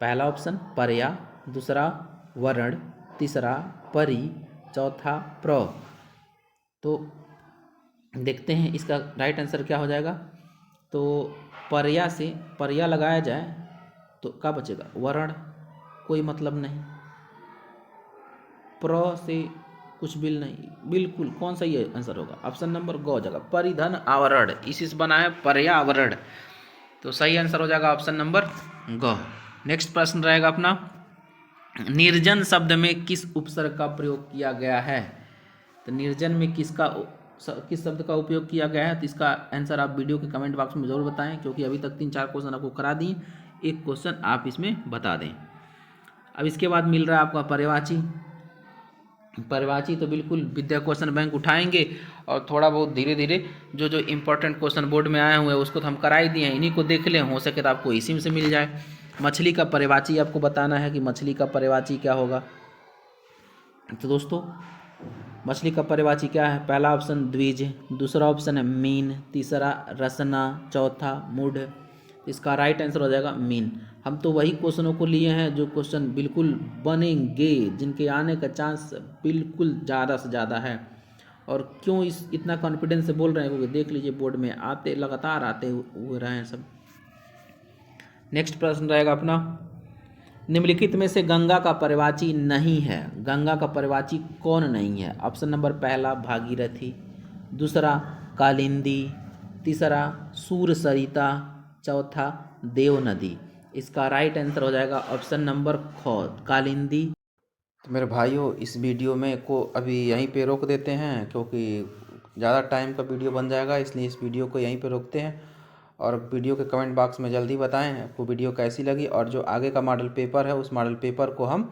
पहला ऑप्शन पर्या, दूसरा वर्ण, तीसरा परि, चौथा प्र। तो देखते हैं इसका राइट आंसर क्या हो जाएगा। तो पर्या से पर्या लगाया जाए तो क्या बचेगा? वर्ण, कोई मतलब नहीं। प्र से कुछ बिल नहीं, बिल्कुल कौन सा ये आंसर होगा? ऑप्शन नंबर ग जगह परिधन आवरण, इसी से बना है पर्यावरण, तो सही आंसर हो जाएगा ऑप्शन नंबर ग। नेक्स्ट प्रश्न रहेगा अपना निर्जन शब्द में किस उपसर्ग का प्रयोग किया गया है? तो निर्जन में किसका किस शब्द का उपयोग किया गया है, तो इसका आंसर आप वीडियो के कमेंट बॉक्स में ज़रूर बताएं, क्योंकि अभी तक 3-4 क्वेश्चन आपको करा दिए, एक क्वेश्चन आप इसमें बता दें। अब इसके बाद मिल रहा है आपका पर्यायवाची। पर्यायवाची तो बिल्कुल विद्या क्वेश्चन बैंक उठाएंगे और थोड़ा बहुत धीरे धीरे जो जो इम्पोर्टेंट क्वेश्चन बोर्ड में आए हुए हैं उसको तो हम करा ही दिए हैं, इन्हीं को देख लें, हो सके तो आपको इसी में से मिल जाए। मछली का पर्यायवाची आपको बताना है कि मछली का पर्यायवाची क्या होगा। तो दोस्तों मछली का पर्यायवाची क्या है? पहला ऑप्शन द्विज, दूसरा ऑप्शन है मीन, तीसरा रसना, चौथा मूढ़। इसका राइट आंसर हो जाएगा मीन। हम तो वही क्वेश्चनों को लिए हैं जो क्वेश्चन बिल्कुल बनेंगे, जिनके आने का चांस बिल्कुल ज़्यादा से ज़्यादा है। और क्यों इतना कॉन्फिडेंस से बोल रहे हैं, क्योंकि देख लीजिए बोर्ड में आते लगातार आते हुए रहे हैं सब। नेक्स्ट प्रश्न रहेगा अपना, निम्नलिखित में से गंगा का पर्यायवाची नहीं है। गंगा का पर्यायवाची कौन नहीं है? ऑप्शन नंबर पहला भागीरथी, दूसरा कालिंदी, तीसरा सूरसरिता, चौथा देव नदी। इसका राइट आंसर हो जाएगा ऑप्शन नंबर ख कालिंदी। तो मेरे भाइयों इस वीडियो में को अभी यहीं पे रोक देते हैं, क्योंकि ज़्यादा टाइम का वीडियो बन जाएगा, इसलिए इस वीडियो को यहीं पे रोकते हैं। और वीडियो के कमेंट बॉक्स में जल्दी बताएं आपको वीडियो कैसी लगी, और जो आगे का मॉडल पेपर है उस मॉडल पेपर को हम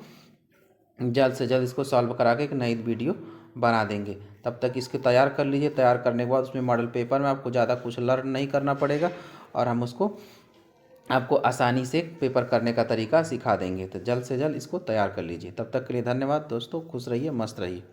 जल्द से जल्द इसको सॉल्व करा के एक नई वीडियो बना देंगे। तब तक इसको तैयार कर लीजिए। तैयार करने के बाद उसमें मॉडल पेपर में आपको ज़्यादा कुछ लर्न नहीं करना पड़ेगा, और हम उसको आपको आसानी से पेपर करने का तरीका सिखा देंगे। तो जल्द से जल्द इसको तैयार कर लीजिए। तब तक के लिए धन्यवाद दोस्तों, खुश रहिए, मस्त रहिए।